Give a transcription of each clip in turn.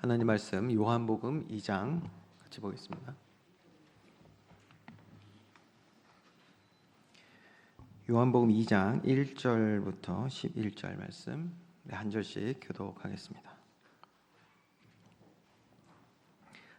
하나님 말씀 요한복음 2장 같이 보겠습니다. 요한복음 2장 1절부터 11절 말씀 한 절씩 교독하겠습니다.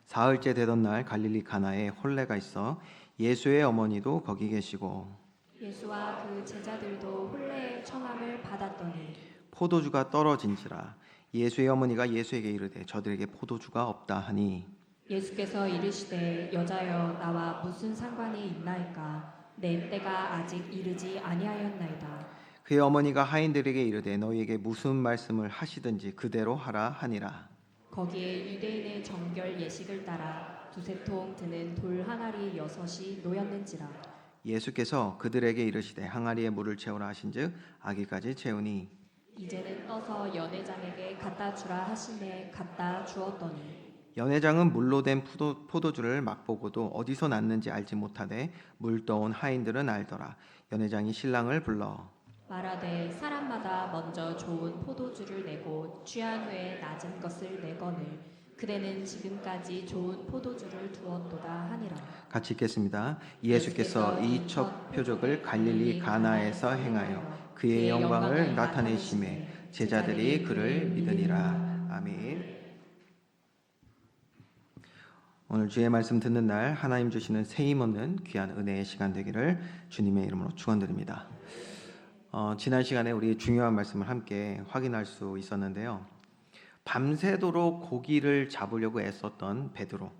사흘째 되던 날 갈릴리 가나에 혼례가 있어 예수의 어머니도 거기 계시고 예수와 그 제자들도 혼례의 청함을 받았더니 포도주가 떨어진지라 예수의 어머니가 예수에게 이르되 저들에게 포도주가 없다 하니 예수께서 이르시되 여자여 나와 무슨 상관이 있나이까 내 때가 아직 이르지 아니하였나이다. 그의 어머니가 하인들에게 이르되 너희에게 무슨 말씀을 하시든지 그대로 하라 하니라. 거기에 유대인의 정결 예식을 따라 두세 통 드는 돌 항아리 6이 놓였는지라. 예수께서 그들에게 이르시되 항아리에 물을 채우라 하신즉 아기까지 채우니 이제는 떠서 연회장에게 갖다 주라 하시매 갖다 주었더니 연회장은 물로 된 포도주를 맛보고도 어디서 났는지 알지 못하되 물 떠온 하인들은 알더라. 연회장이 신랑을 불러 말하되 사람마다 먼저 좋은 포도주를 내고 취한 후에 낮은 것을 내거늘 그대는 지금까지 좋은 포도주를 두었도다 하니라. 같이 읽겠습니다. 예수께서 이 첫 표적을 갈릴리 가나에서 행하여 그의 영광을 나타내심에 제자들이 그를 믿으니라. 아멘. 오늘 주의 말씀 듣는 날 하나님 주시는 새 힘 얻는 귀한 은혜의 시간 되기를 주님의 이름으로 축원드립니다. 지난 시간에 우리 중요한 말씀을 함께 확인할 수 있었는데요. 밤새도록 고기를 잡으려고 애썼던 베드로.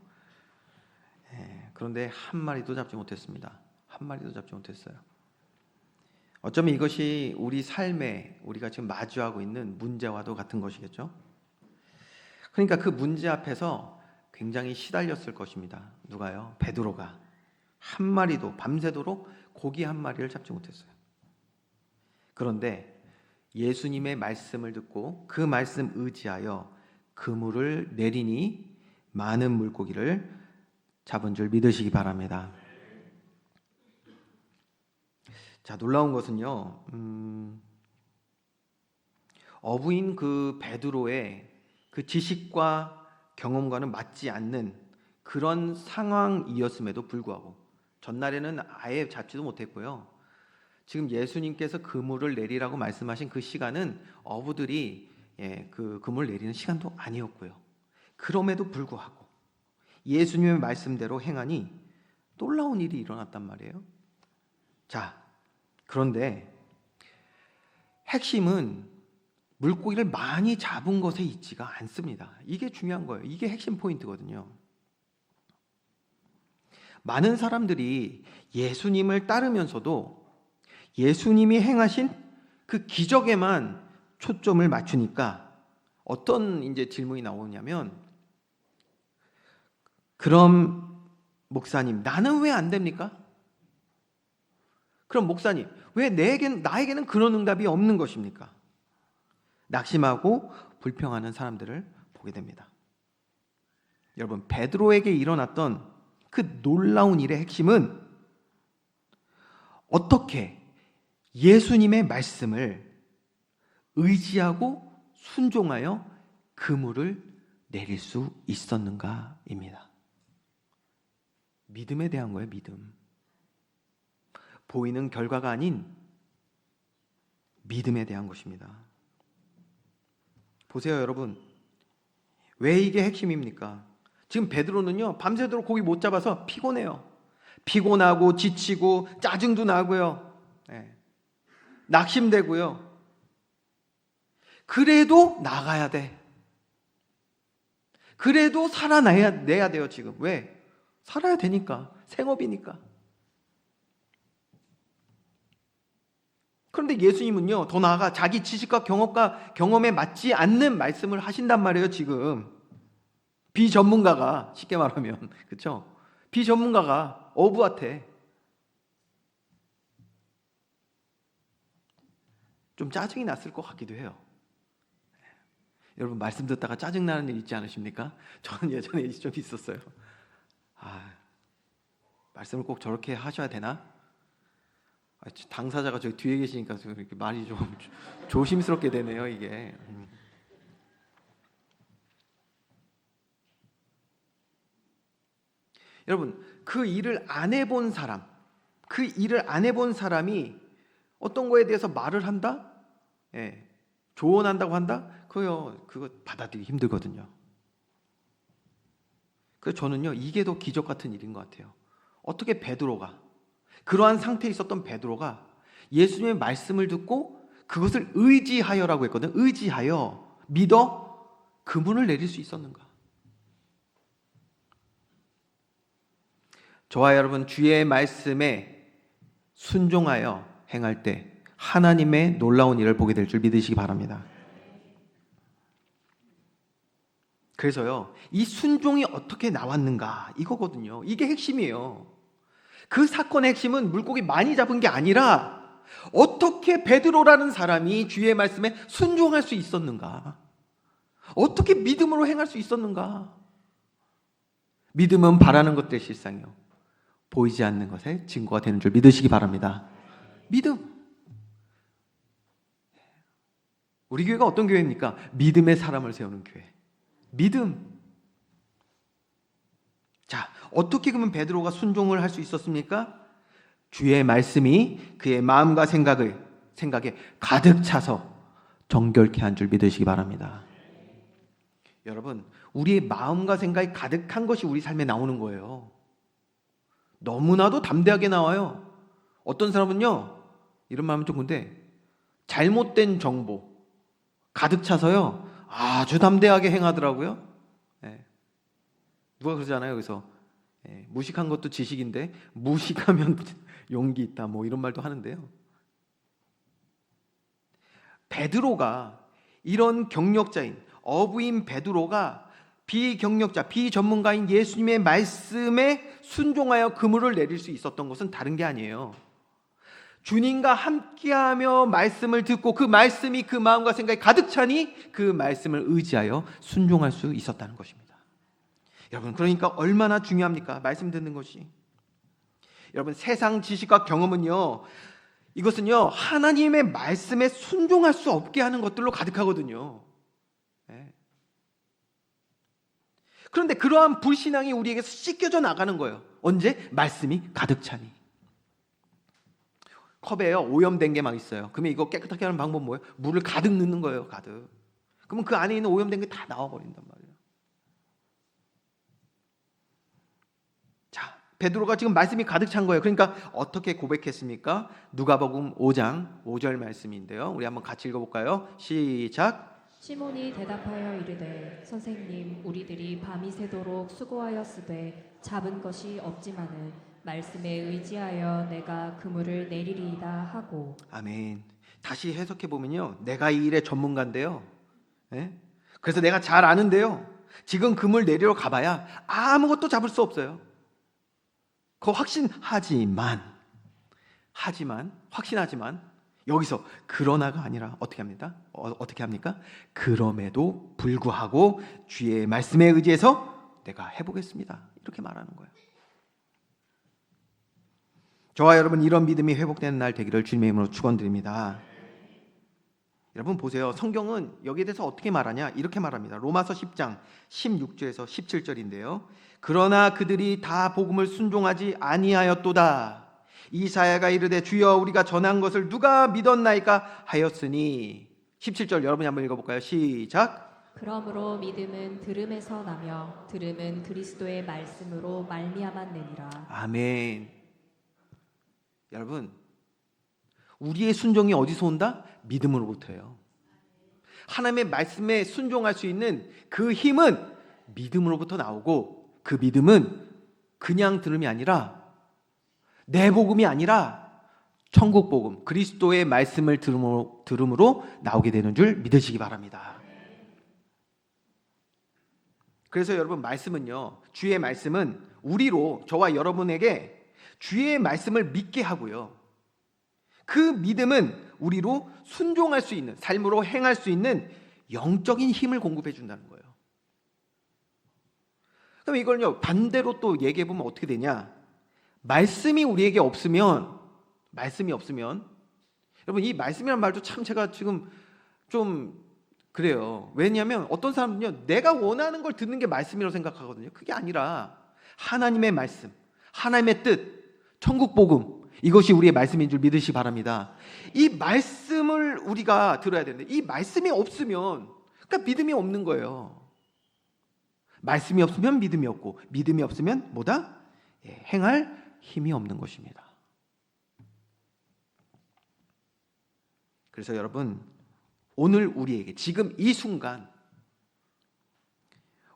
그런데 한 마리도 잡지 못했습니다. 한 마리도 잡지 못했어요. 어쩌면 이것이 우리 삶에 우리가 지금 마주하고 있는 문제와도 같은 것이겠죠. 그러니까 그 문제 앞에서 굉장히 시달렸을 것입니다. 누가요? 베드로가 한 마리도 밤새도록 고기 한 마리를 잡지 못했어요. 그런데 예수님의 말씀을 듣고 그 말씀 의지하여 그물을 내리니 많은 물고기를 잡은 줄 믿으시기 바랍니다. 자, 놀라운 것은요, 어부인 그 베드로의 그 지식과 경험과는 맞지 않는 그런 상황이었음에도 불구하고 전날에는 아예 잡지도 못했고요. 지금 예수님께서 그물을 내리라고 말씀하신 그 시간은 어부들이 그 그물 내리는 시간도 아니었고요. 그럼에도 불구하고 예수님의 말씀대로 행하니 놀라운 일이 일어났단 말이에요. 자, 그런데 핵심은 물고기를 많이 잡은 것에 있지가 않습니다. 이게 중요한 거예요. 이게 핵심 포인트거든요. 많은 사람들이 예수님을 따르면서도 예수님이 행하신 그 기적에만 초점을 맞추니까 어떤 이제 질문이 나오냐면, 그럼 목사님, 나는 왜 안 됩니까? 그럼 목사님, 왜 나에게는 그런 응답이 없는 것입니까? 낙심하고 불평하는 사람들을 보게 됩니다. 여러분, 베드로에게 일어났던 그 놀라운 일의 핵심은 어떻게 예수님의 말씀을 의지하고 순종하여 그물을 내릴 수 있었는가입니다. 믿음에 대한 거예요, 믿음. 보이는 결과가 아닌 믿음에 대한 것입니다. 보세요, 여러분. 왜 이게 핵심입니까? 지금 베드로는요, 밤새도록 고기 못 잡아서 피곤해요. 피곤하고 지치고 짜증도 나고요. 낙심되고요. 그래도 나가야 돼. 그래도 살아내야 돼요, 지금. 왜? 살아야 되니까. 생업이니까. 그런데 예수님은요, 더 나아가 자기 지식과 경험에 맞지 않는 말씀을 하신단 말이에요, 지금. 비전문가가, 쉽게 말하면, 그렇죠? 비전문가가 어부한테 좀 짜증이 났을 것 같기도 해요. 여러분, 말씀 듣다가 짜증나는 일 있지 않으십니까? 저는 예전에 좀 있었어요. 말씀을 꼭 저렇게 하셔야 되나? 당사자가 저기 뒤에 계시니까 이렇게 말이 좀 조심스럽게 되네요, 이게. 여러분, 그 일을 안 해본 사람, 그 일을 안 해본 사람이 어떤 거에 대해서 말을 한다? 예, 조언한다고 한다? 그거 받아들이기 힘들거든요. 그래서 저는요, 이게 더 기적 같은 일인 것 같아요. 어떻게 베드로가, 그러한 상태에 있었던 베드로가 예수님의 말씀을 듣고 그것을 의지하여라고 했거든요. 의지하여 믿어 그문을 내릴 수 있었는가? 저와 여러분, 주의 말씀에 순종하여 행할 때 하나님의 놀라운 일을 보게 될 줄 믿으시기 바랍니다. 그래서요, 이 순종이 어떻게 나왔는가 이거거든요. 이게 핵심이에요. 그 사건의 핵심은 물고기 많이 잡은 게 아니라 어떻게 베드로라는 사람이 주의 말씀에 순종할 수 있었는가? 어떻게 믿음으로 행할 수 있었는가? 믿음은 바라는 것들의 실상이요, 보이지 않는 것의 증거가 되는 줄 믿으시기 바랍니다. 믿음. 우리 교회가 어떤 교회입니까? 믿음의 사람을 세우는 교회. 믿음. 자, 어떻게 그러면 베드로가 순종을 할 수 있었습니까? 주의 말씀이 그의 마음과 생각에 가득 차서 정결케 한 줄 믿으시기 바랍니다. 여러분, 우리의 마음과 생각이 가득한 것이 우리 삶에 나오는 거예요. 너무나도 담대하게 나와요. 어떤 사람은요, 이런 마음은 좀 근데 잘못된 정보 가득 차서요, 아주 담대하게 행하더라고요. 예. 누가 그러잖아요. 그래서 무식한 것도 지식인데 무식하면 용기 있다, 뭐 이런 말도 하는데요. 베드로가, 이런 경력자인 어부인 베드로가 비경력자, 비전문가인 예수님의 말씀에 순종하여 그물을 내릴 수 있었던 것은 다른 게 아니에요. 주님과 함께하며 말씀을 듣고 그 말씀이 그 마음과 생각이 가득 차니 그 말씀을 의지하여 순종할 수 있었다는 것입니다. 여러분, 그러니까 얼마나 중요합니까? 말씀 듣는 것이. 여러분, 세상 지식과 경험은요, 이것은요, 하나님의 말씀에 순종할 수 없게 하는 것들로 가득하거든요. 네. 그런데 그러한 불신앙이 우리에게서 씻겨져 나가는 거예요. 언제? 말씀이 가득 차니. 컵에요, 오염된 게 막 있어요. 그러면 이거 깨끗하게 하는 방법 뭐예요? 물을 가득 넣는 거예요. 가득. 그러면 그 안에 있는 오염된 게 다 나와버린단 말이에요. 자, 베드로가 지금 말씀이 가득 찬 거예요. 그러니까 어떻게 고백했습니까? 누가복음 5장 5절 말씀인데요, 우리 한번 같이 읽어볼까요? 시작. 시몬이 대답하여 이르되 선생님, 우리들이 밤이 새도록 수고하였으되 잡은 것이 없지만은 말씀에 의지하여 내가 그물을 내리리이다 하고. 아멘. 다시 해석해 보면요, 내가 이 일의 전문가인데요, 예? 그래서 내가 잘 아는데요, 지금 그물 내리러 가봐야 아무것도 잡을 수 없어요. 그거 확신하지만 여기서 그러나가 아니라 어떻게 합니까? 어떻게 합니까? 그럼에도 불구하고 주의 말씀에 의지해서 내가 해보겠습니다, 이렇게 말하는 거예요. 저와 여러분, 이런 믿음이 회복되는 날 되기를 주님의 이름으로 축원드립니다. 여러분 보세요, 성경은 여기에 대해서 어떻게 말하냐, 이렇게 말합니다. 로마서 10장 16절에서 17절인데요 그러나 그들이 다 복음을 순종하지 아니하였도다. 이사야가 이르되 주여 우리가 전한 것을 누가 믿었나이까 하였으니. 17절 여러분이 한번 읽어볼까요? 시작. 그러므로 믿음은 들음에서 나며 들음은 그리스도의 말씀으로 말미암았느니라. 아멘. 여러분, 우리의 순종이 어디서 온다? 믿음으로부터예요. 하나님의 말씀에 순종할 수 있는 그 힘은 믿음으로부터 나오고, 그 믿음은 그냥 들음이 아니라, 내 복음이 아니라 천국 복음, 그리스도의 말씀을 들음으로 나오게 되는 줄 믿으시기 바랍니다. 그래서 여러분, 말씀은요, 주의 말씀은 우리로, 저와 여러분에게 주의 말씀을 믿게 하고요, 그 믿음은 우리로 순종할 수 있는, 삶으로 행할 수 있는 영적인 힘을 공급해 준다는 거예요. 그럼 이걸요, 반대로 또 얘기해 보면 어떻게 되냐? 말씀이 우리에게 없으면, 여러분, 이 말씀이라는 말도 참 제가 지금 좀 그래요. 왜냐하면 어떤 사람은요, 내가 원하는 걸 듣는 게 말씀이라고 생각하거든요. 그게 아니라 하나님의 말씀, 하나님의 뜻, 천국 복음, 이것이 우리의 말씀인 줄 믿으시기 바랍니다. 이 말씀을 우리가 들어야 되는데 이 말씀이 없으면 그러니까 믿음이 없는 거예요. 말씀이 없으면 믿음이 없고 믿음이 없으면 뭐다? 행할 힘이 없는 것입니다. 그래서 여러분, 오늘 우리에게 지금 이 순간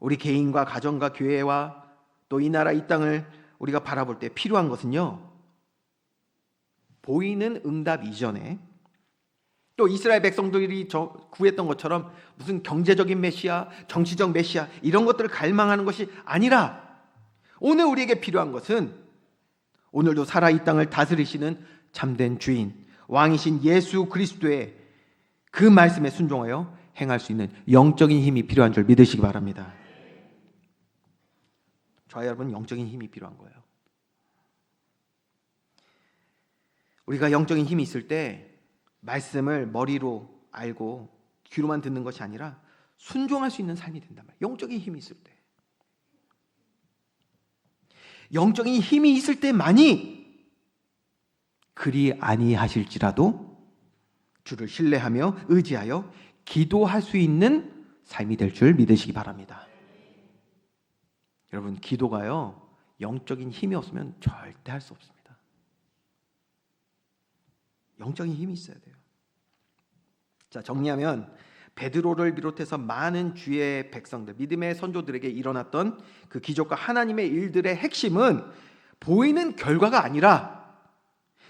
우리 개인과 가정과 교회와 또 이 나라 이 땅을 우리가 바라볼 때 필요한 것은요, 보이는 응답 이전에 또 이스라엘 백성들이 구했던 것처럼 무슨 경제적인 메시아, 정치적 메시아 이런 것들을 갈망하는 것이 아니라 오늘 우리에게 필요한 것은 오늘도 살아 이 땅을 다스리시는 참된 주인, 왕이신 예수 그리스도의 그 말씀에 순종하여 행할 수 있는 영적인 힘이 필요한 줄 믿으시기 바랍니다. 저와 여러분, 영적인 힘이 필요한 거예요. 우리가 영적인 힘이 있을 때 말씀을 머리로 알고 귀로만 듣는 것이 아니라 순종할 수 있는 삶이 된단 말이에요. 영적인 힘이 있을 때. 영적인 힘이 있을 때만이 그리 아니하실지라도 주를 신뢰하며 의지하여 기도할 수 있는 삶이 될 줄 믿으시기 바랍니다. 여러분, 기도가요, 영적인 힘이 없으면 절대 할 수 없습니다. 영적인 힘이 있어야 돼요. 자, 정리하면 베드로를 비롯해서 많은 주의 백성들, 믿음의 선조들에게 일어났던 그 기적과 하나님의 일들의 핵심은 보이는 결과가 아니라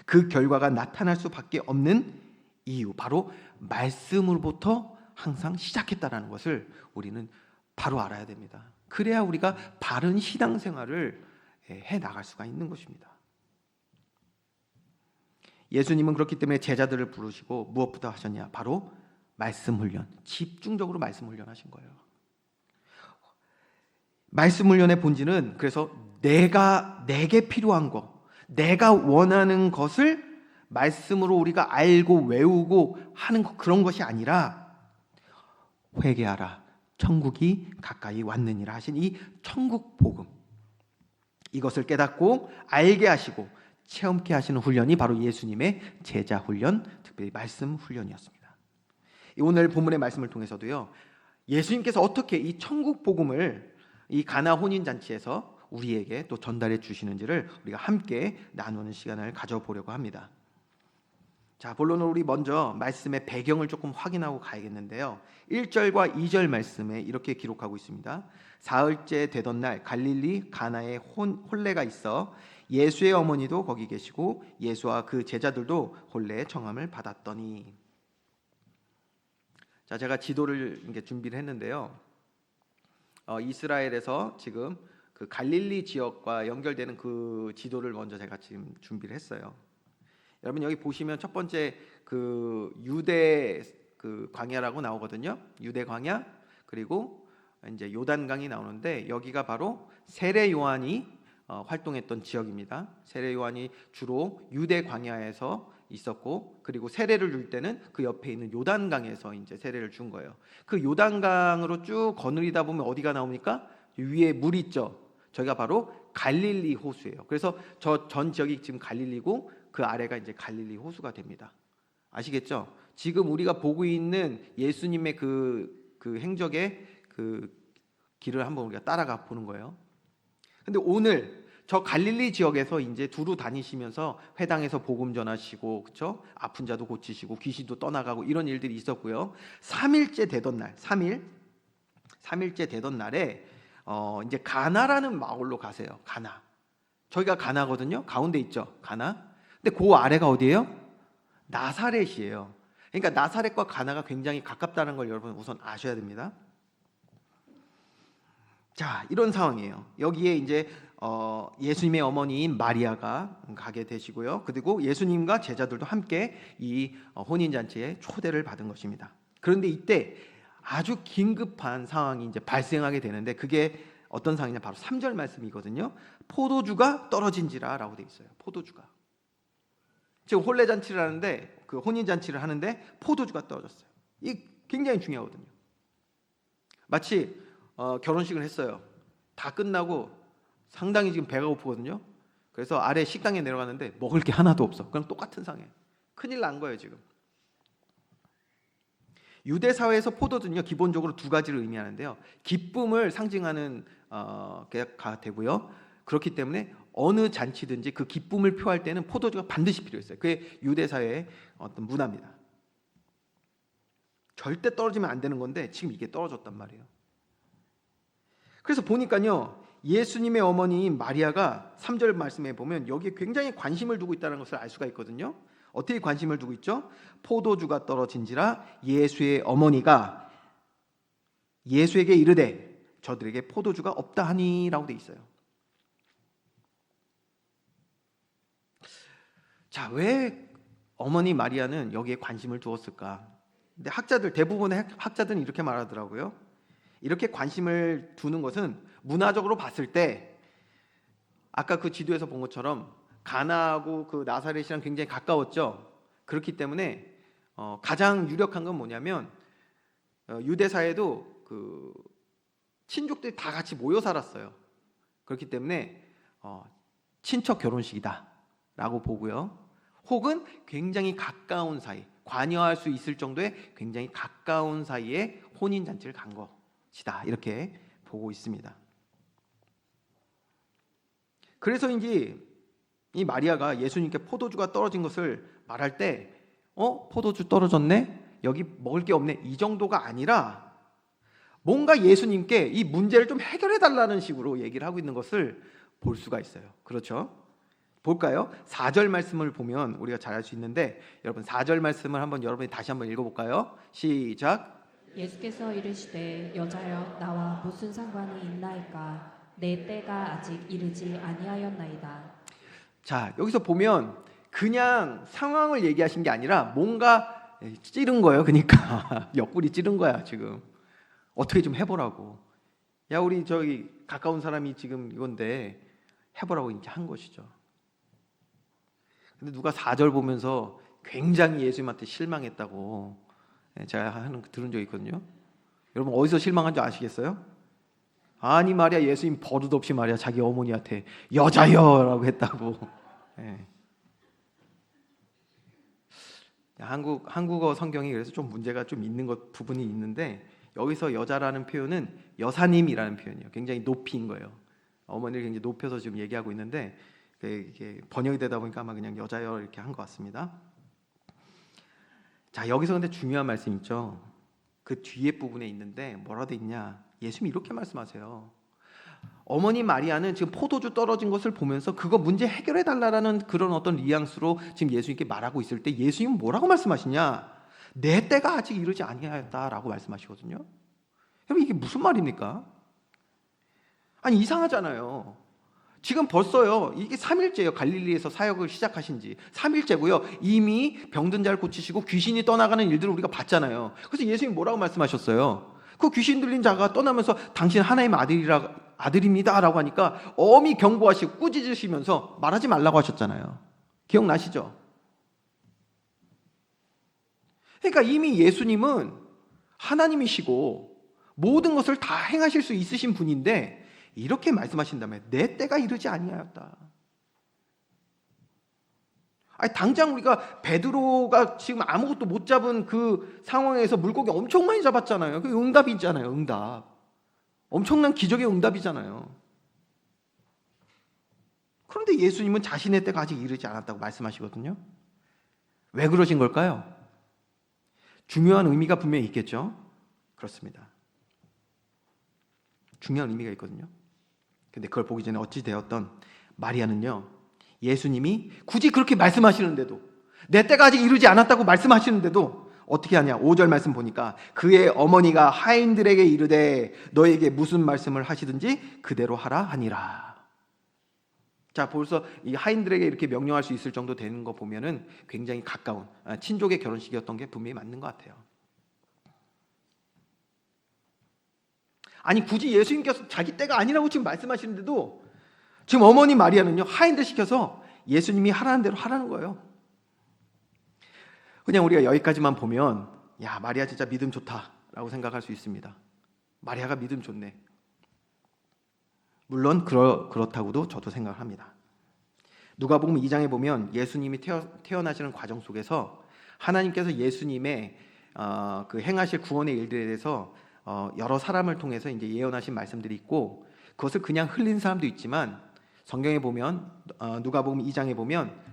그 결과가 나타날 수밖에 없는 이유, 바로 말씀으로부터 항상 시작했다라는 것을 우리는 바로 알아야 됩니다. 그래야 우리가 바른 신앙생활을 해 나갈 수가 있는 것입니다. 예수님은 그렇기 때문에 제자들을 부르시고 무엇부터 하셨냐? 바로 말씀 훈련, 집중적으로 말씀 훈련하신 거예요. 말씀 훈련의 본질은 그래서 내게 필요한 것, 내가 원하는 것을 말씀으로 우리가 알고 외우고 하는 그런 것이 아니라 회개하라, 천국이 가까이 왔느니라 하신 이 천국 복음, 이것을 깨닫고 알게 하시고 체험케 하시는 훈련이 바로 예수님의 제자 훈련, 특별히 말씀 훈련이었습니다. 오늘 본문의 말씀을 통해서도요, 예수님께서 어떻게 이 천국 복음을 이 가나 혼인 잔치에서 우리에게 또 전달해 주시는지를 우리가 함께 나누는 시간을 가져보려고 합니다. 자, 본론으로 우리 먼저 말씀의 배경을 조금 확인하고 가야겠는데요. 1절과 2절 말씀에 이렇게 기록하고 있습니다. 사흘째 되던 날 갈릴리 가나에 혼례가 있어 예수의 어머니도 거기 계시고 예수와 그 제자들도 혼례의 청함을 받았더니. 자, 제가 지도를 이렇게 준비를 했는데요. 이스라엘에서 지금 그 갈릴리 지역과 연결되는 그 지도를 먼저 제가 지금 준비를 했어요. 여러분, 여기 보시면 첫 번째 그 유대 그 광야라고 나오거든요. 유대 광야, 그리고 이제 요단강이 나오는데 여기가 바로 세례 요한이 활동했던 지역입니다. 세례 요한이 주로 유대 광야에서 있었고, 그리고 세례를 줄 때는 그 옆에 있는 요단강에서 이제 세례를 준 거예요. 그 요단강으로 쭉 거느리다 보면 어디가 나옵니까? 위에 물 있죠. 저희가 바로 갈릴리 호수예요. 그래서 저 전 지역이 지금 갈릴리고 그 아래가 이제 갈릴리 호수가 됩니다. 아시겠죠? 지금 우리가 보고 있는 예수님의 그 행적의 그 길을 한번 우리가 따라가 보는 거예요. 근데 오늘 저 갈릴리 지역에서 이제 두루 다니시면서 회당에서 복음 전하시고, 그렇죠? 아픈 자도 고치시고 귀신도 떠나가고 이런 일들이 있었고요. 3일째 되던 날, 3일째 되던 날에 이제 가나라는 마을로 가세요. 가나. 저희가 가나거든요. 가운데 있죠. 가나. 근데 그 아래가 어디예요? 나사렛이에요. 그러니까 나사렛과 가나가 굉장히 가깝다는 걸 여러분 우선 아셔야 됩니다. 자, 이런 상황이에요. 여기에 이제 예수님의 어머니인 마리아가 가게 되시고요. 그리고 예수님과 제자들도 함께 이 혼인잔치에 초대를 받은 것입니다. 그런데 이때 아주 긴급한 상황이 이제 발생하게 되는데 그게 어떤 상황이냐? 바로 3절 말씀이거든요. 포도주가 떨어진지라라고 돼 있어요. 포도주가. 지금 혼례잔치를 하는데, 그 혼인잔치를 하는데 포도주가 떨어졌어요. 이 굉장히 중요하거든요. 마치 결혼식을 했어요. 다 끝나고 상당히 지금 배가 고프거든요. 그래서 아래 식당에 내려갔는데 먹을 게 하나도 없어. 그냥 똑같은 상해. 큰일 난 거예요 지금. 유대 사회에서 포도주는요 기본적으로 두 가지를 의미하는데요. 기쁨을 상징하는 가 되고요. 그렇기 때문에 어느 잔치든지 그 기쁨을 표할 때는 포도주가 반드시 필요했어요. 그게 유대 사회의 어떤 문화입니다. 절대 떨어지면 안 되는 건데 지금 이게 떨어졌단 말이에요. 그래서 보니까요. 예수님의 어머니인 마리아가 3절 말씀에 보면 여기에 굉장히 관심을 두고 있다는 것을 알 수가 있거든요. 어떻게 관심을 두고 있죠? 포도주가 떨어진지라 예수의 어머니가 예수에게 이르되 저들에게 포도주가 없다 하니라고 돼 있어요. 자, 왜 어머니 마리아는 여기에 관심을 두었을까? 근데 대부분의 학자들은 이렇게 말하더라고요. 이렇게 관심을 두는 것은 문화적으로 봤을 때 아까 그 지도에서 본 것처럼 가나하고 그 나사렛이랑 굉장히 가까웠죠. 그렇기 때문에 가장 유력한 건 뭐냐면 유대 사회도 그 친족들이 다 같이 모여 살았어요. 그렇기 때문에 친척 결혼식이다라고 보고요. 혹은 굉장히 가까운 사이, 관여할 수 있을 정도의 굉장히 가까운 사이에 혼인 잔치를 간 것이다. 이렇게 보고 있습니다. 그래서인지 이 마리아가 예수님께 포도주가 떨어진 것을 말할 때 포도주 떨어졌네? 여기 먹을 게 없네. 이 정도가 아니라 뭔가 예수님께 이 문제를 좀 해결해 달라는 식으로 얘기를 하고 있는 것을 볼 수가 있어요. 그렇죠? 볼까요? 4절 말씀을 보면 우리가 잘 알 수 있는데 여러분 4절 말씀을 여러분이 다시 한번 읽어볼까요? 시작. 예수께서 이르시되 여자여 나와 무슨 상관이 있나이까 내 때가 아직 이르지 아니하였나이다. 자, 여기서 보면 그냥 상황을 얘기하신 게 아니라 뭔가 찌른 거예요. 그러니까 옆구리 찌른 거야 지금. 어떻게 좀 해보라고. 야, 우리 저기 가까운 사람이 지금 이건데 해보라고 이제 한 것이죠. 근데 누가 4절 보면서 굉장히 예수님한테 실망했다고 제가 들은 적이 있거든요. 여러분 어디서 실망한 줄 아시겠어요? 아니 말이야, 예수님 버릇없이 말이야 자기 어머니한테 여자여라고 했다고. 예. 한국어 성경이 그래서 좀 문제가 좀 있는 부분이 있는데 여기서 여자라는 표현은 여사님이라는 표현이에요. 굉장히 높인 거예요. 어머니를 굉장히 높여서 지금 얘기하고 있는데 이게 번역이 되다 보니까 아마 그냥 여자여 이렇게 한 것 같습니다. 자, 여기서 근데 중요한 말씀 있죠. 그 뒤에 부분에 있는데 뭐라 돼 있냐? 예수님이 이렇게 말씀하세요. 어머니 마리아는 지금 포도주 떨어진 것을 보면서 그거 문제 해결해 달라라는 그런 어떤 뉘앙스로 지금 예수님께 말하고 있을 때 예수님은 뭐라고 말씀하시냐? 내 때가 아직 이르지 아니하였다라고 말씀하시거든요. 여러분 이게 무슨 말입니까? 아니 이상하잖아요. 지금 벌써요. 이게 3일째예요. 갈릴리에서 사역을 시작하신 지 3일째고요. 이미 병든 자를 고치시고 귀신이 떠나가는 일들을 우리가 봤잖아요. 그래서 예수님이 뭐라고 말씀하셨어요? 그 귀신 들린 자가 떠나면서 당신 하나님의 아들입니다라고 하니까 엄히 경고하시고 꾸짖으시면서 말하지 말라고 하셨잖아요. 기억나시죠? 그러니까 이미 예수님은 하나님이시고 모든 것을 다 행하실 수 있으신 분인데 이렇게 말씀하신다면 내 때가 이르지 아니하였다. 아니 당장 우리가 베드로가 지금 아무것도 못 잡은 그 상황에서 물고기 엄청 많이 잡았잖아요. 그 응답이잖아요. 응답. 엄청난 기적의 응답이잖아요. 그런데 예수님은 자신의 때가 아직 이르지 않았다고 말씀하시거든요. 왜 그러신 걸까요? 중요한 의미가 분명히 있겠죠. 그렇습니다. 중요한 의미가 있거든요. 근데 그걸 보기 전에 어찌 되었던 마리아는요, 예수님이 굳이 그렇게 말씀하시는데도 내 때가 아직 이르지 않았다고 말씀하시는데도 어떻게 하냐? 5절 말씀 보니까 그의 어머니가 하인들에게 이르되 너에게 무슨 말씀을 하시든지 그대로 하라 하니라. 자, 벌써 이 하인들에게 이렇게 명령할 수 있을 정도 되는 거 보면은 굉장히 가까운 친족의 결혼식이었던 게 분명히 맞는 것 같아요. 아니 굳이 예수님께서 자기 때가 아니라고 지금 말씀하시는데도 지금 어머니 마리아는요 하인들 시켜서 예수님이 하라는 대로 하라는 거예요. 그냥 우리가 여기까지만 보면 야 마리아 진짜 믿음 좋다라고 생각할 수 있습니다. 마리아가 믿음 좋네. 물론 그렇다고도 저도 생각을 합니다. 누가복음 2장에 보면 예수님이 태어나시는 과정 속에서 하나님께서 예수님의 그 행하실 구원의 일들에 대해서 여러 사람을 통해서 이제 예언하신 말씀들이 있고, 그것을 그냥 흘린 사람도 있지만 성경에 보면 누가복음 2장에 보면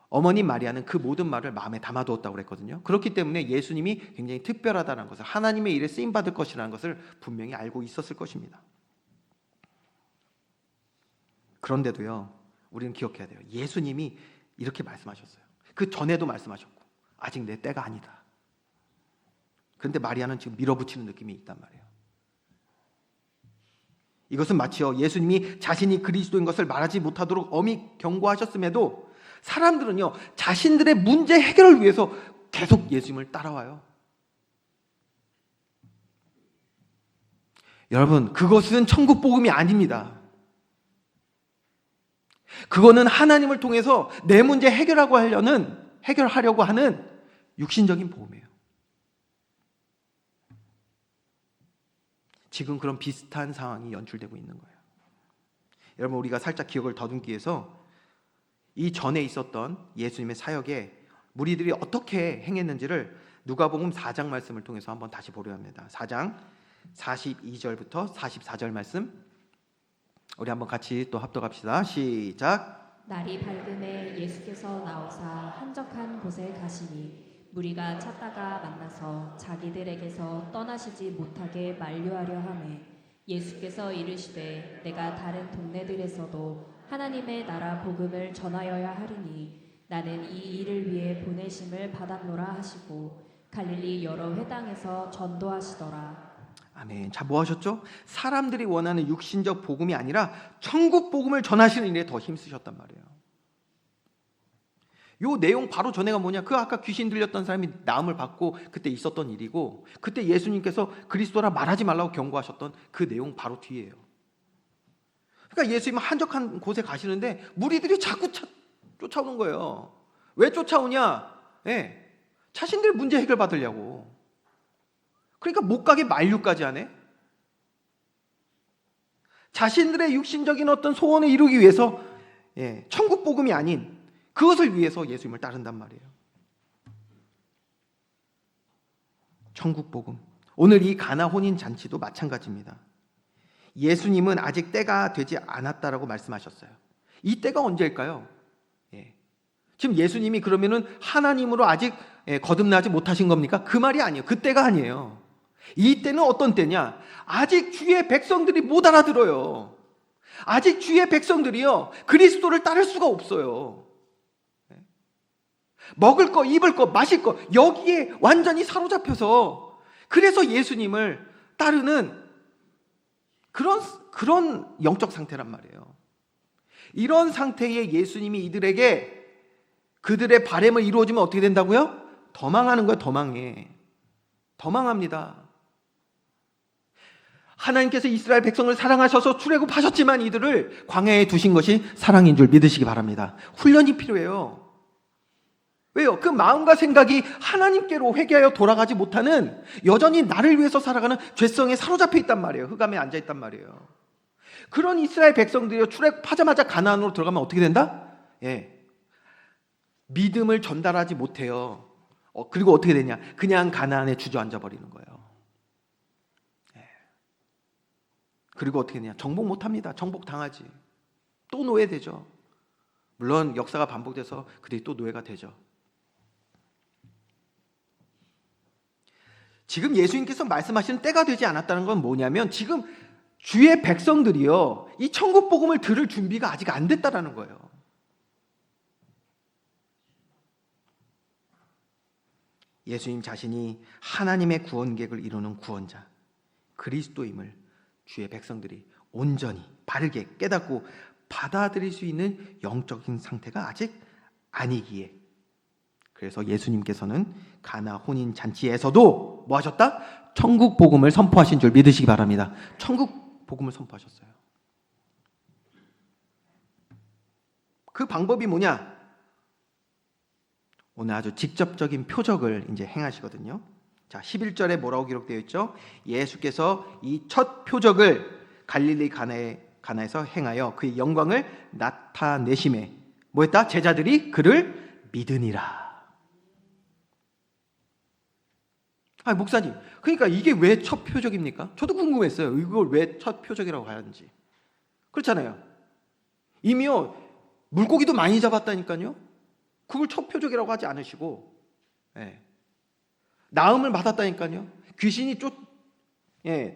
어머니 마리아는 그 모든 말을 마음에 담아두었다고 그랬거든요. 그렇기 때문에 예수님이 굉장히 특별하다는 것을, 하나님의 일에 쓰임 받을 것이라는 것을 분명히 알고 있었을 것입니다. 그런데도요, 우리는 기억해야 돼요. 예수님이 이렇게 말씀하셨어요. 그 전에도 말씀하셨고, 아직 내 때가 아니다. 그런데 마리아는 지금 밀어붙이는 느낌이 있단 말이에요. 이것은 마치요, 예수님이 자신이 그리스도인 것을 말하지 못하도록 엄히 경고하셨음에도 사람들은요, 자신들의 문제 해결을 위해서 계속 예수님을 따라와요. 여러분, 그것은 천국 복음이 아닙니다. 그거는 하나님을 통해서 내 문제 해결하려고 하는 육신적인 복음이에요. 지금 그런 비슷한 상황이 연출되고 있는 거예요. 여러분, 우리가 살짝 기억을 더듬기 위해서 이 전에 있었던 예수님의 사역에 무리들이 어떻게 행했는지를 누가복음 4장 말씀을 통해서 한번 다시 보려 합니다. 4장 42절부터 44절 말씀, 우리 한번 같이 또 합독합시다. 시작. 날이 밝음에 예수께서 나오사 한적한 곳에 가시니 무리가 찾다가 만나서 자기들에게서 떠나시지 못하게 만류하려 하매 예수께서 이르시되 내가 다른 동네들에서도 하나님의 나라 복음을 전하여야 하리니 나는 이 일을 위해 보내심을 받았노라 하시고 갈릴리 여러 회당에서 전도하시더라. 아멘. 자, 뭐 하셨죠? 사람들이 원하는 육신적 복음이 아니라 천국 복음을 전하시는 일에 더 힘쓰셨단 말이에요. 요 내용 바로 전에가 뭐냐? 그 아까 귀신 들렸던 사람이 나음을 받고 그때 있었던 일이고, 그때 예수님께서 그리스도라 말하지 말라고 경고하셨던 그 내용 바로 뒤에요. 그러니까 예수님은 한적한 곳에 가시는데 무리들이 자꾸 쫓아오는 거예요. 왜 쫓아오냐? 자신들 문제 해결 받으려고. 그러니까 못 가게 만류까지 하네. 자신들의 육신적인 어떤 소원을 이루기 위해서, 천국 복음이 아닌 그것을 위해서 예수님을 따른단 말이에요. 천국 복음. 오늘 이 가나 혼인 잔치도 마찬가지입니다. 예수님은 아직 때가 되지 않았다라고 말씀하셨어요. 이 때가 언제일까요? 지금 예수님이 그러면은 하나님으로 아직 거듭나지 못하신 겁니까? 그 말이 아니에요. 그 때가 아니에요. 이 때는 어떤 때냐? 아직 주의 백성들이 못 알아들어요. 아직 주의 백성들이요, 그리스도를 따를 수가 없어요. 먹을 거, 입을 거, 마실 거, 여기에 완전히 사로잡혀서, 그래서 예수님을 따르는 그런 영적 상태란 말이에요. 이런 상태의 예수님이 이들에게 그들의 바램을 이루어지면 어떻게 된다고요? 더 망하는 거예요. 더 망해. 더 망합니다. 하나님께서 이스라엘 백성을 사랑하셔서 출애굽하셨지만 이들을 광야에 두신 것이 사랑인 줄 믿으시기 바랍니다. 훈련이 필요해요. 왜요? 그 마음과 생각이 하나님께로 회개하여 돌아가지 못하는, 여전히 나를 위해서 살아가는 죄성에 사로잡혀 있단 말이에요. 흑암에 앉아 있단 말이에요. 그런 이스라엘 백성들이 출애굽하자마자 가나안으로 들어가면 어떻게 된다? 믿음을 전달하지 못해요. 그리고 어떻게 되냐? 그냥 가나안에 주저앉아 버리는 거예요. 그리고 어떻게 되냐? 정복 못합니다. 정복 당하지. 또 노예되죠. 물론 역사가 반복돼서 그들이 또 노예가 되죠. 지금 예수님께서 말씀하시는 때가 되지 않았다는 건 뭐냐면, 지금 주의 백성들이요, 이 천국 복음을 들을 준비가 아직 안 됐다라는 거예요. 예수님 자신이 하나님의 구원 계획을 이루는 구원자, 그리스도임을 주의 백성들이 온전히 바르게 깨닫고 받아들일 수 있는 영적인 상태가 아직 아니기에, 그래서 예수님께서는 가나 혼인 잔치에서도 뭐 하셨다? 천국 복음을 선포하신 줄 믿으시기 바랍니다. 천국 복음을 선포하셨어요. 그 방법이 뭐냐? 오늘 아주 직접적인 표적을 이제 행하시거든요. 자, 11절에 뭐라고 기록되어 있죠? 예수께서 이 첫 표적을 갈릴리 가나에 가나에서 행하여 그의 영광을 나타내심에 뭐했다? 제자들이 그를 믿으니라. 목사님, 그러니까 이게 왜 첫 표적입니까? 저도 궁금했어요. 이걸 왜 첫 표적이라고 하는지. 그렇잖아요. 이미요 물고기도 많이 잡았다니까요. 그걸 첫 표적이라고 하지 않으시고, 나음을 받았다니까요. 귀신이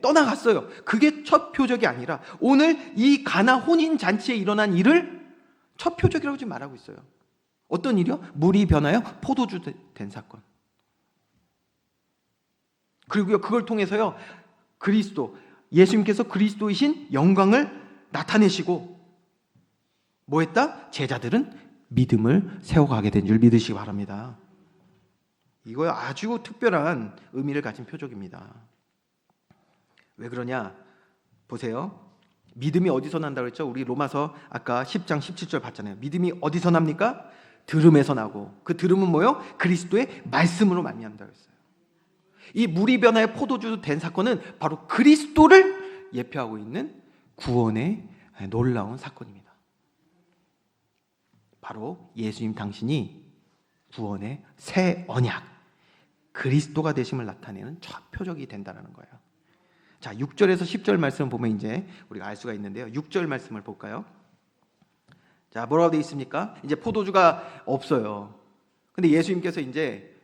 떠나갔어요. 그게 첫 표적이 아니라 오늘 이 가나 혼인 잔치에 일어난 일을 첫 표적이라고 지금 말하고 있어요. 어떤 일이요? 물이 변하여 포도주 된 사건. 그리고요 그걸 통해서요 그리스도, 예수님께서 그리스도이신 영광을 나타내시고 뭐했다? 제자들은 믿음을 세워가게 된 줄 믿으시기 바랍니다. 이거 아주 특별한 의미를 가진 표적입니다. 왜 그러냐? 보세요. 믿음이 어디서 난다고 했죠? 우리 로마서 아까 10장 17절 봤잖아요. 믿음이 어디서 납니까? 들음에서 나고, 그 들음은 뭐요? 그리스도의 말씀으로 말미암다고 했어요. 이 물이 변하여 포도주 된 사건은 바로 그리스도를 예표하고 있는 구원의 놀라운 사건입니다. 바로 예수님 당신이 구원의 새 언약, 그리스도가 되심을 나타내는 첫 표적이 된다는 거예요. 자, 6절에서 10절 말씀을 보면 이제 우리가 알 수가 있는데요. 6절 말씀을 볼까요? 자, 뭐라고 되어 있습니까? 이제 포도주가 없어요. 근데 예수님께서 이제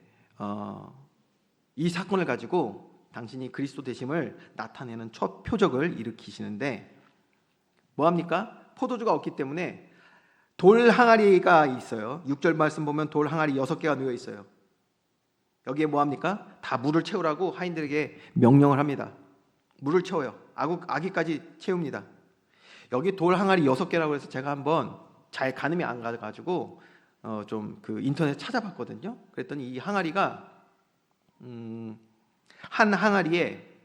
이 사건을 가지고 당신이 그리스도 되심을 나타내는 첫 표적을 일으키시는데 뭐합니까? 포도주가 없기 때문에 돌 항아리가 있어요. 6절 말씀 보면 돌 항아리 6개가 놓여 있어요. 여기에 뭐합니까? 다 물을 채우라고 하인들에게 명령을 합니다. 물을 채워요. 아기까지 채웁니다. 여기 돌 항아리 6개라고 해서 제가 한번 잘 가늠이 안 가가지고 좀 그 인터넷 찾아봤거든요. 그랬더니 이 항아리가 한 항아리에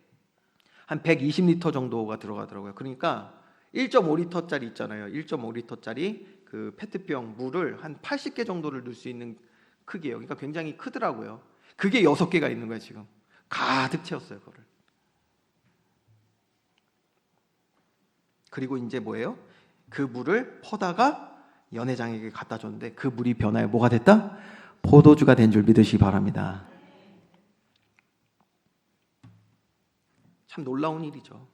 한 120리터 정도가 들어가더라고요. 그러니까 1.5리터짜리 있잖아요. 1.5리터짜리 그 페트병 물을 한 80개 정도를 넣을 수 있는 크기예요. 그러니까 굉장히 크더라고요. 그게 6개가 있는 거예요. 지금 가득 채웠어요. 그거를. 그리고 이제 뭐예요? 그 물을 퍼다가 연회장에게 갖다 줬는데 그 물이 변하여 뭐가 됐다? 포도주가 된 줄 믿으시기 바랍니다. 참 놀라운 일이죠.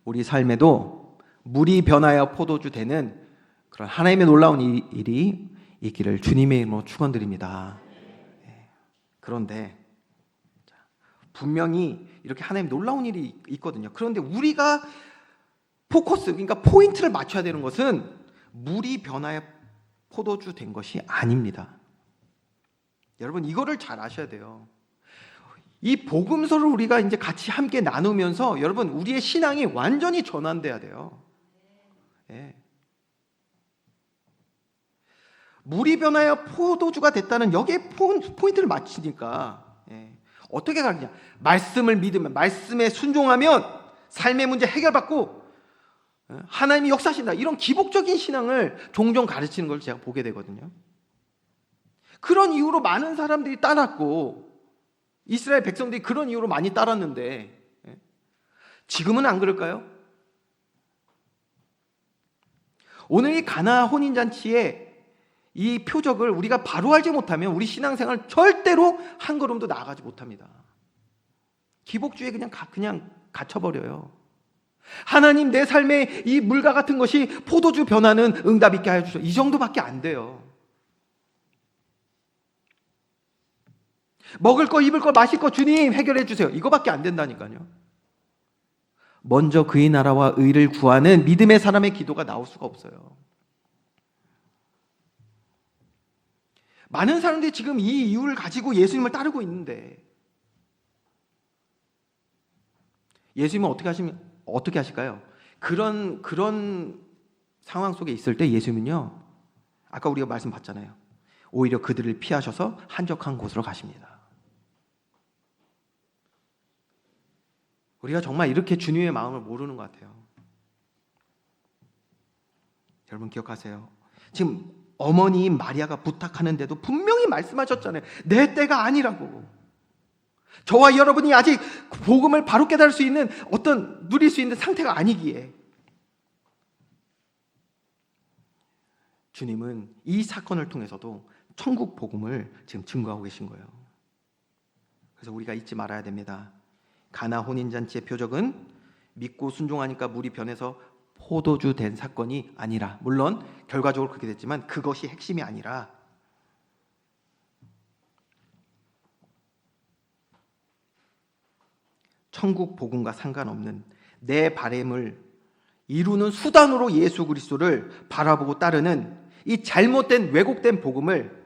우리 삶에도 물이 변하여 포도주 되는 그런 하나님의 놀라운 일이 있기를 주님의 이름으로 축원드립니다. 그런데 분명히 이렇게 하나님 놀라운 일이 있거든요. 그런데 우리가 포커스, 그러니까 포인트를 맞춰야 되는 것은 물이 변하여 포도주 된 것이 아닙니다. 여러분 이거를 잘 아셔야 돼요. 이 복음서를 우리가 이제 같이 함께 나누면서 여러분 우리의 신앙이 완전히 전환돼야 돼요. 물이 변하여 포도주가 됐다는 여기에 포인트를 맞추니까 어떻게 가느냐? 말씀을 믿으면, 말씀에 순종하면 삶의 문제 해결받고 하나님이 역사하신다. 이런 기복적인 신앙을 종종 가르치는 걸 제가 보게 되거든요. 그런 이유로 많은 사람들이 따랐고 이스라엘 백성들이 그런 이유로 많이 따랐는데 지금은 안 그럴까요? 오늘 이 가나 혼인잔치에 이 표적을 우리가 바로 알지 못하면 우리 신앙생활 절대로 한 걸음도 나아가지 못합니다. 기복주의에 그냥 갇혀버려요. 하나님 내 삶에 이 물과 같은 것이 포도주 변화는 응답 있게 하여 주소서. 이 정도밖에 안 돼요. 먹을 거, 입을 거, 마실 거 주님 해결해 주세요. 이거밖에 안 된다니까요. 먼저 그의 나라와 의를 구하는 믿음의 사람의 기도가 나올 수가 없어요. 많은 사람들이 지금 이 이유를 가지고 예수님을 따르고 있는데 예수님은 어떻게 하실까요? 그런 상황 속에 있을 때 예수님은요, 아까 우리가 말씀 봤잖아요. 오히려 그들을 피하셔서 한적한 곳으로 가십니다. 우리가 정말 이렇게 주님의 마음을 모르는 것 같아요. 여러분 기억하세요. 지금 어머니인 마리아가 부탁하는데도 분명히 말씀하셨잖아요. 내 때가 아니라고. 저와 여러분이 아직 복음을 바로 깨달을 수 있는 누릴 수 있는 상태가 아니기에 주님은 이 사건을 통해서도 천국 복음을 지금 증거하고 계신 거예요. 그래서 우리가 잊지 말아야 됩니다. 가나 혼인잔치의 표적은 믿고 순종하니까 물이 변해서 포도주 된 사건이 아니라, 물론 결과적으로 그렇게 됐지만 그것이 핵심이 아니라 천국 복음과 상관없는 내 바램을 이루는 수단으로 예수 그리스도를 바라보고 따르는 이 잘못된 왜곡된 복음을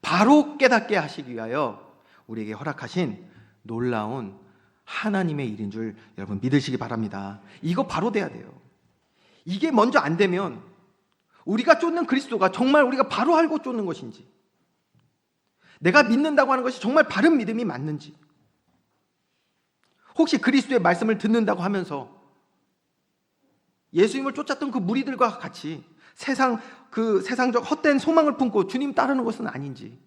바로 깨닫게 하시기 위하여 우리에게 허락하신 놀라운 하나님의 일인 줄 여러분 믿으시기 바랍니다. 이거 바로 돼야 돼요. 이게 먼저 안 되면 우리가 쫓는 그리스도가 정말 우리가 바로 알고 쫓는 것인지, 내가 믿는다고 하는 것이 정말 바른 믿음이 맞는지, 혹시 그리스도의 말씀을 듣는다고 하면서 예수님을 쫓았던 그 무리들과 같이 세상적 헛된 소망을 품고 주님 따르는 것은 아닌지,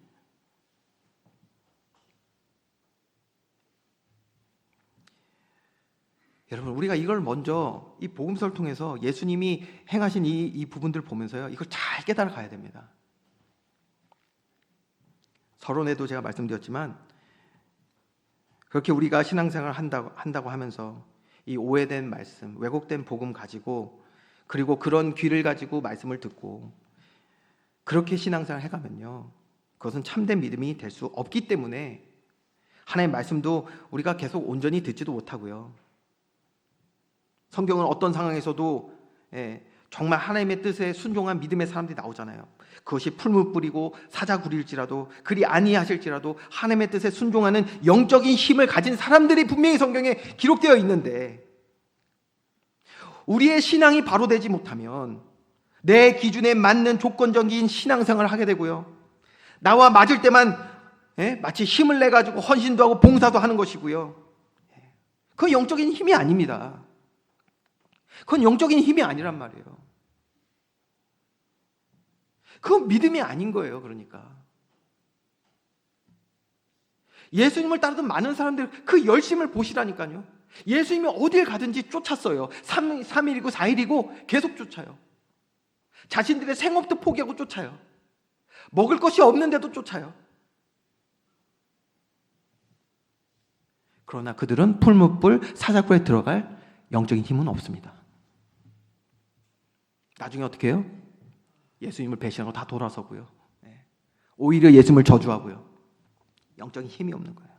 여러분 우리가 이걸 먼저 이 복음서를 통해서 예수님이 행하신 이 부분들을 보면서요, 이걸 잘 깨달아 가야 됩니다. 서론에도 제가 말씀드렸지만 그렇게 우리가 신앙생활을 한다고 하면서 이 오해된 말씀, 왜곡된 복음 가지고, 그리고 그런 귀를 가지고 말씀을 듣고 그렇게 신앙생활을 해가면요, 그것은 참된 믿음이 될 수 없기 때문에 하나님의 말씀도 우리가 계속 온전히 듣지도 못하고요, 성경은 어떤 상황에서도 정말 하나님의 뜻에 순종한 믿음의 사람들이 나오잖아요. 그것이 풀무 뿌리고 사자 굴일지라도 그리 아니하실지라도 하나님의 뜻에 순종하는 영적인 힘을 가진 사람들이 분명히 성경에 기록되어 있는데, 우리의 신앙이 바로 되지 못하면 내 기준에 맞는 조건적인 신앙생활을 하게 되고요, 나와 맞을 때만 마치 힘을 내가지고 헌신도 하고 봉사도 하는 것이고요, 그건 영적인 힘이 아닙니다. 그건 영적인 힘이 아니란 말이에요. 그건 믿음이 아닌 거예요. 그러니까 예수님을 따르던 많은 사람들 그 열심을 보시라니까요. 예수님이 어딜 가든지 쫓았어요. 3일이고 4일이고 계속 쫓아요. 자신들의 생업도 포기하고 쫓아요. 먹을 것이 없는데도 쫓아요. 그러나 그들은 풀무불 사자굴에 들어갈 영적인 힘은 없습니다. 나중에 어떻게 해요? 예수님을 배신하고 다 돌아서고요, 오히려 예수님을 저주하고요, 영적인 힘이 없는 거예요.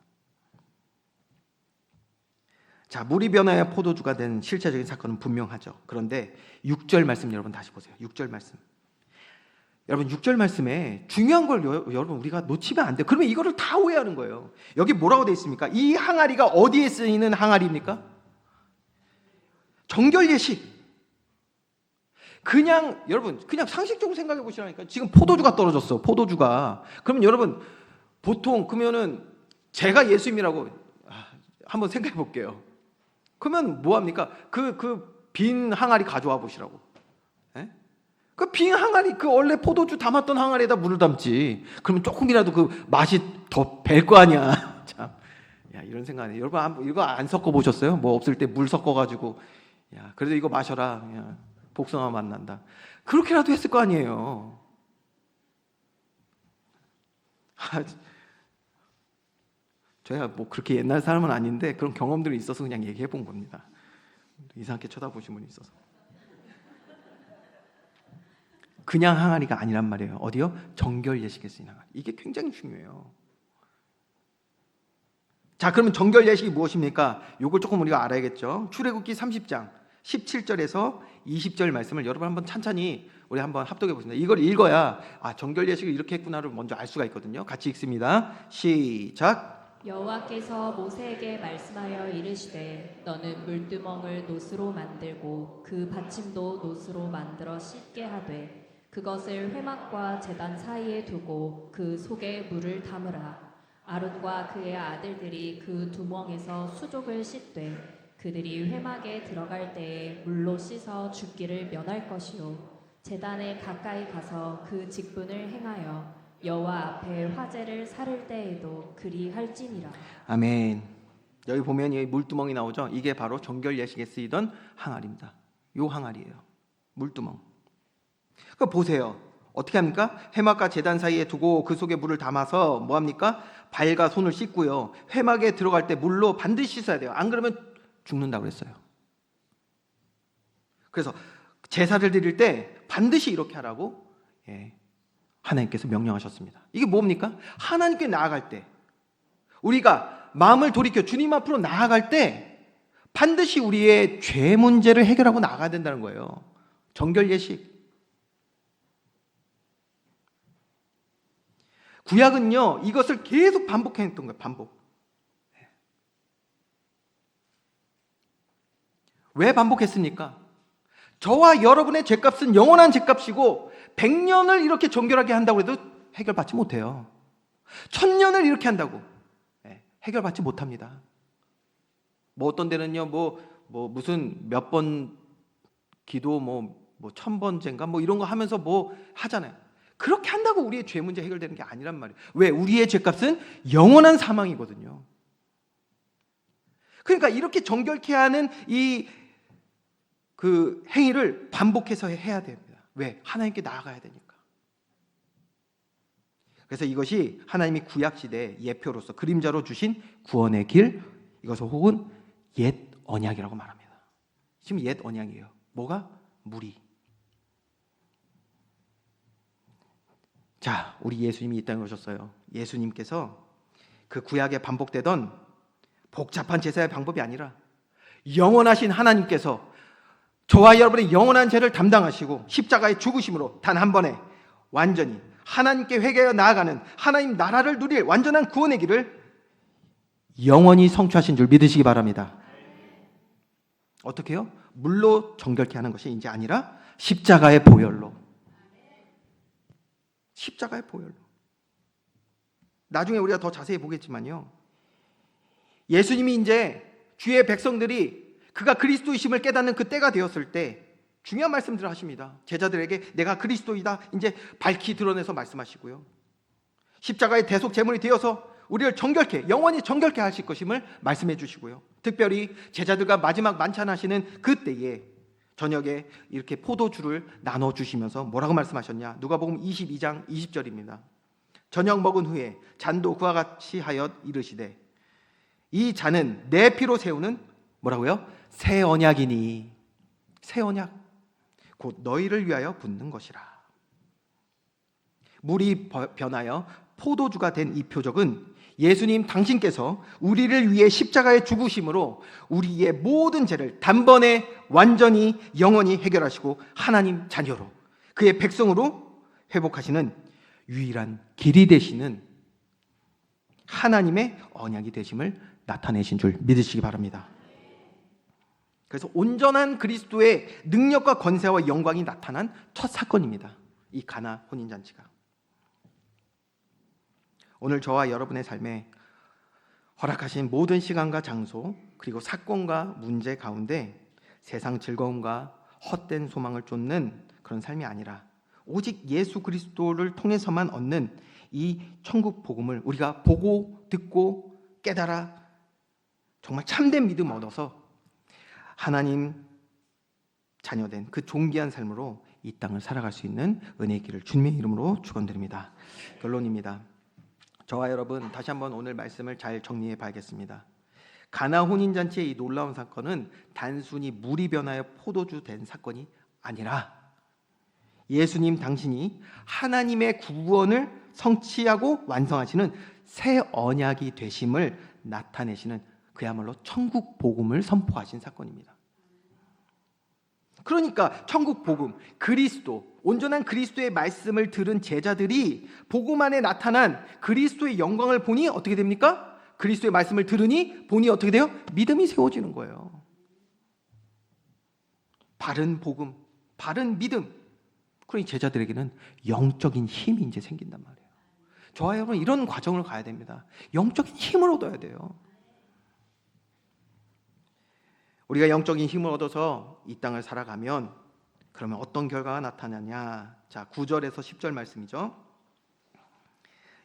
자, 물이 변하여 포도주가 된 실체적인 사건은 분명하죠. 그런데 6절 말씀 여러분 다시 보세요. 6절 말씀. 여러분 6절 말씀에 중요한 걸 여러분 우리가 놓치면 안 돼요. 그러면 이거를 다 오해하는 거예요. 여기 뭐라고 되어 있습니까? 이 항아리가 어디에 쓰이는 항아리입니까? 정결 예식. 그냥 여러분 그냥 상식적으로 생각해 보시라니까. 지금 포도주가 떨어졌어. 포도주가. 그러면 여러분 보통 그러면은 제가 예수님이라고 한번 생각해 볼게요. 그러면 뭐 합니까? 그 빈 항아리 가져와 보시라고. 그 빈 항아리, 그 원래 포도주 담았던 항아리에다 물을 담지. 그러면 조금이라도 그 맛이 더 뵐 거 아니야. 참, 야 이런 생각하네. 여러분 이거 안 섞어 보셨어요? 뭐 없을 때 물 섞어 가지고, 야 그래도 이거 마셔라. 야, 복숭아 맛 난다. 그렇게라도 했을 거 아니에요. 제가 뭐 그렇게 옛날 사람은 아닌데 그런 경험들이 있어서 그냥 얘기해 본 겁니다. 이상하게 쳐다보신 분이 있어서. 그냥 항아리가 아니란 말이에요. 어디요? 정결 예식에 쓰인 항아리. 이게 굉장히 중요해요. 자, 그러면 정결 예식이 무엇입니까? 이걸 조금 우리가 알아야겠죠. 출애굽기 30장 17절에서 20절 말씀을 여러분 한번 찬찬히 우리 한번 합독해 보겠습니다. 이걸 읽어야 정결 예식을 이렇게 했구나를 먼저 알 수가 있거든요. 같이 읽습니다. 시작. 여호와께서 모세에게 말씀하여 이르시되 너는 물두멍을 노스로 만들고 그 받침도 노스로 만들어 씻게 하되 그것을 회막과 제단 사이에 두고 그 속에 물을 담으라. 아론과 그의 아들들이 그 두멍에서 수족을 씻되 그들이 회막에 들어갈 때에 물로 씻어 죽기를 면할 것이요 제단에 가까이 가서 그 직분을 행하여 여호와 앞에 화제를 사를 때에도 그리 할지니라. 아멘. 여기 보면 이 물두멍이 나오죠. 이게 바로 정결 예식에 쓰이던 항아리입니다. 요 항아리예요. 물두멍. 그 보세요. 어떻게 합니까? 회막과 제단 사이에 두고 그 속에 물을 담아서 뭐 합니까? 발과 손을 씻고요. 회막에 들어갈 때 물로 반드시 씻어야 돼요. 안 그러면 죽는다고 그랬어요. 그래서 제사를 드릴 때 반드시 이렇게 하라고 하나님께서 명령하셨습니다. 이게 뭡니까? 하나님께 나아갈 때, 우리가 마음을 돌이켜 주님 앞으로 나아갈 때 반드시 우리의 죄 문제를 해결하고 나가야 된다는 거예요. 정결 예식. 구약은요, 이것을 계속 반복했던 거예요. 반복. 왜 반복했습니까? 저와 여러분의 죄값은 영원한 죄값이고 100년을 이렇게 정결하게 한다고 해도 해결받지 못해요. 1000년을 이렇게 한다고 해결받지 못합니다. 뭐 어떤 데는요, 무슨 몇 번 기도 뭐 1000번째인가 뭐 이런 거 하면서 뭐 하잖아요. 그렇게 한다고 우리의 죄 문제 해결되는 게 아니란 말이에요. 왜? 우리의 죄값은 영원한 사망이거든요. 그러니까 이렇게 정결케 하는 그 행위를 반복해서 해야 됩니다. 왜? 하나님께 나아가야 되니까. 그래서 이것이 하나님이 구약시대 예표로서 그림자로 주신 구원의 길, 이것을 혹은 옛 언약이라고 말합니다. 지금 옛 언약이에요. 뭐가? 물이. 자, 우리 예수님이 이 땅에 오셨어요. 예수님께서 그 구약에 반복되던 복잡한 제사의 방법이 아니라 영원하신 하나님께서 저와 여러분의 영원한 죄를 담당하시고 십자가의 죽으심으로 단 한 번에 완전히 하나님께 회개하여 나아가는 하나님 나라를 누릴 완전한 구원의 길을 영원히 성취하신 줄 믿으시기 바랍니다. 어떻게 해요? 물로 정결케 하는 것이 이제 아니라 십자가의 보혈로. 십자가의 보혈로. 나중에 우리가 더 자세히 보겠지만요, 예수님이 이제 주의 백성들이 그가 그리스도이심을 깨닫는 그 때가 되었을 때 중요한 말씀들을 하십니다. 제자들에게 내가 그리스도이다 이제 밝히 드러내서 말씀하시고요, 십자가의 대속 제물이 되어서 우리를 정결케, 영원히 정결케 하실 것임을 말씀해 주시고요, 특별히 제자들과 마지막 만찬하시는 그때에 저녁에 이렇게 포도주를 나눠주시면서 뭐라고 말씀하셨냐? 누가복음 22장 20절입니다. 저녁 먹은 후에 잔도 그와 같이 하여 이르시되 이 잔은 내 피로 세우는 뭐라고요? 새 언약이니, 새 언약 곧 너희를 위하여 붓는 것이라. 물이 변하여 포도주가 된 이 표적은 예수님 당신께서 우리를 위해 십자가에 죽으심으로 우리의 모든 죄를 단번에 완전히 영원히 해결하시고 하나님 자녀로 그의 백성으로 회복하시는 유일한 길이 되시는 하나님의 언약이 되심을 나타내신 줄 믿으시기 바랍니다. 그래서 온전한 그리스도의 능력과 권세와 영광이 나타난 첫 사건입니다. 이 가나 혼인잔치가. 오늘 저와 여러분의 삶에 허락하신 모든 시간과 장소 그리고 사건과 문제 가운데 세상 즐거움과 헛된 소망을 쫓는 그런 삶이 아니라 오직 예수 그리스도를 통해서만 얻는 이 천국 복음을 우리가 보고 듣고 깨달아 정말 참된 믿음 얻어서 하나님 자녀된 그 존귀한 삶으로 이 땅을 살아갈 수 있는 은혜의 길을 주님의 이름으로 축원드립니다. 결론입니다. 저와 여러분 다시 한번 오늘 말씀을 잘 정리해 봐야겠습니다. 가나 혼인잔치의 이 놀라운 사건은 단순히 물이 변하여 포도주 된 사건이 아니라 예수님 당신이 하나님의 구원을 성취하고 완성하시는 새 언약이 되심을 나타내시는 그야말로 천국 복음을 선포하신 사건입니다. 그러니까 천국 복음, 그리스도, 온전한 그리스도의 말씀을 들은 제자들이 복음 안에 나타난 그리스도의 영광을 보니 어떻게 됩니까? 그리스도의 말씀을 들으니 보니 어떻게 돼요? 믿음이 세워지는 거예요. 바른 복음, 바른 믿음. 그러니 제자들에게는 영적인 힘이 이제 생긴단 말이에요. 저와 여러분 이런 과정을 가야 됩니다. 영적인 힘을 얻어야 돼요. 우리가 영적인 힘을 얻어서 이 땅을 살아가면 그러면 어떤 결과가 나타나냐? 자, 9절에서 10절 말씀이죠.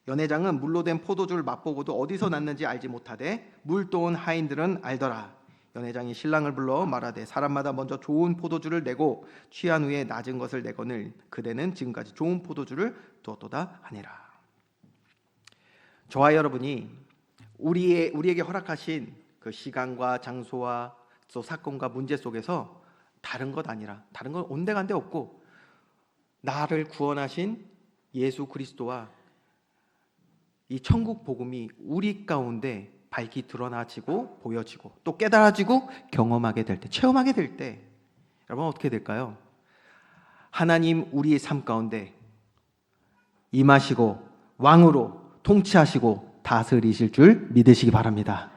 연회장은 물로 된 포도주를 맛보고도 어디서 났는지 알지 못하되 물 떠온 하인들은 알더라. 연회장이 신랑을 불러 말하되 사람마다 먼저 좋은 포도주를 내고 취한 후에 낮은 것을 내거늘 그대는 지금까지 좋은 포도주를 두었도다 하니라. 저와 여러분이 우리에게 허락하신 그 시간과 장소와 또 사건과 문제 속에서 다른 것 아니라 다른 건 온데간데 없고 나를 구원하신 예수 그리스도와 이 천국 복음이 우리 가운데 밝히 드러나지고 보여지고 또 깨달아지고 경험하게 될 때, 체험하게 될 때 여러분 어떻게 될까요? 하나님 우리의 삶 가운데 임하시고 왕으로 통치하시고 다스리실 줄 믿으시기 바랍니다.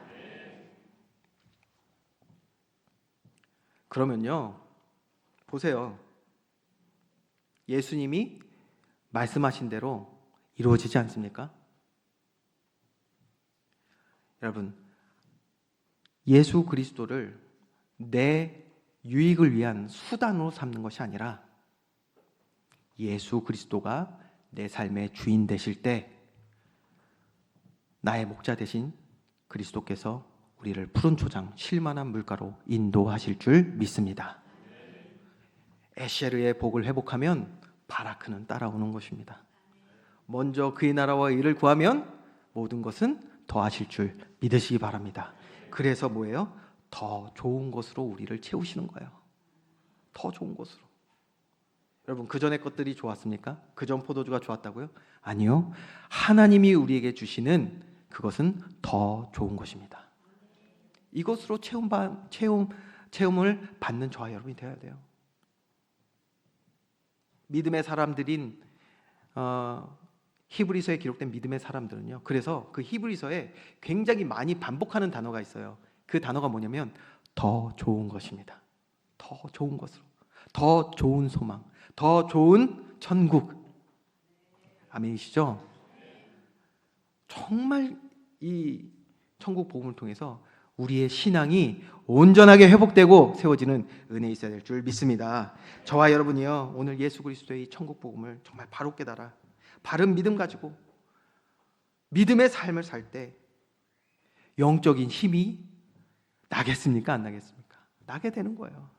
그러면요, 보세요. 예수님이 말씀하신 대로 이루어지지 않습니까? 여러분, 예수 그리스도를 내 유익을 위한 수단으로 삼는 것이 아니라 예수 그리스도가 내 삶의 주인 되실 때 나의 목자 되신 그리스도께서 우리를 푸른 초장 쉴만한 물가로 인도하실 줄 믿습니다. 에셰르의 복을 회복하면 바라크는 따라오는 것입니다. 먼저 그의 나라와 의를 구하면 모든 것은 더하실 줄 믿으시기 바랍니다. 그래서 뭐예요? 더 좋은 것으로 우리를 채우시는 거예요. 더 좋은 것으로. 여러분, 그 전의 것들이 좋았습니까? 그 전 포도주가 좋았다고요? 아니요. 하나님이 우리에게 주시는 그것은 더 좋은 것입니다. 이것으로 체험을 받는 저와 여러분이 되어야 돼요. 믿음의 사람들인 히브리서에 기록된 믿음의 사람들은요, 그래서 그 히브리서에 굉장히 많이 반복하는 단어가 있어요. 그 단어가 뭐냐면 더 좋은 것입니다. 더 좋은 것으로, 더 좋은 소망, 더 좋은 천국. 아멘이시죠? 정말 이 천국 복음을 통해서 우리의 신앙이 온전하게 회복되고 세워지는 은혜 있어야 될 줄 믿습니다. 저와 여러분이요, 오늘 예수 그리스도의 천국 복음을 정말 바로 깨달아 바른 믿음 가지고 믿음의 삶을 살 때 영적인 힘이 나겠습니까? 안 나겠습니까? 나게 되는 거예요.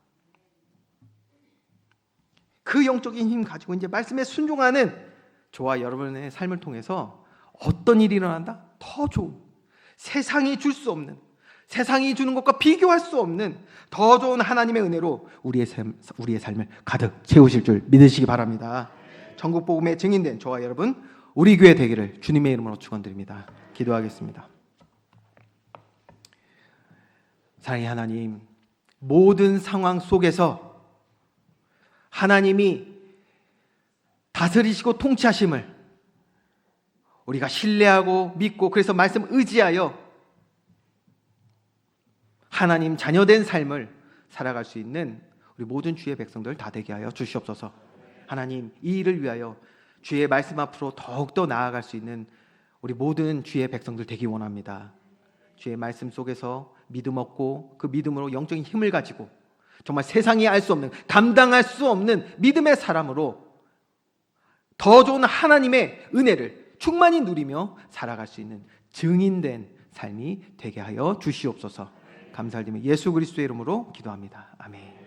그 영적인 힘 가지고 이제 말씀에 순종하는 저와 여러분의 삶을 통해서 어떤 일이 일어난다? 더 좋은, 세상이 줄 수 없는, 세상이 주는 것과 비교할 수 없는 더 좋은 하나님의 은혜로 우리의 삶을 가득 채우실 줄 믿으시기 바랍니다. 천국 복음의 증인된 저와 여러분, 우리 교회 되기를 주님의 이름으로 축원드립니다. 기도하겠습니다. 사랑의 하나님, 모든 상황 속에서 하나님이 다스리시고 통치하심을 우리가 신뢰하고 믿고 그래서 말씀 의지하여 하나님 자녀된 삶을 살아갈 수 있는 우리 모든 주의 백성들 다 되게 하여 주시옵소서. 하나님, 이 일을 위하여 주의 말씀 앞으로 더욱더 나아갈 수 있는 우리 모든 주의 백성들 되기 원합니다. 주의 말씀 속에서 믿음 얻고 그 믿음으로 영적인 힘을 가지고 정말 세상이 알 수 없는, 감당할 수 없는 믿음의 사람으로 더 좋은 하나님의 은혜를 충만히 누리며 살아갈 수 있는 증인된 삶이 되게 하여 주시옵소서. 감사드리며 예수 그리스도의 이름으로 기도합니다. 아멘.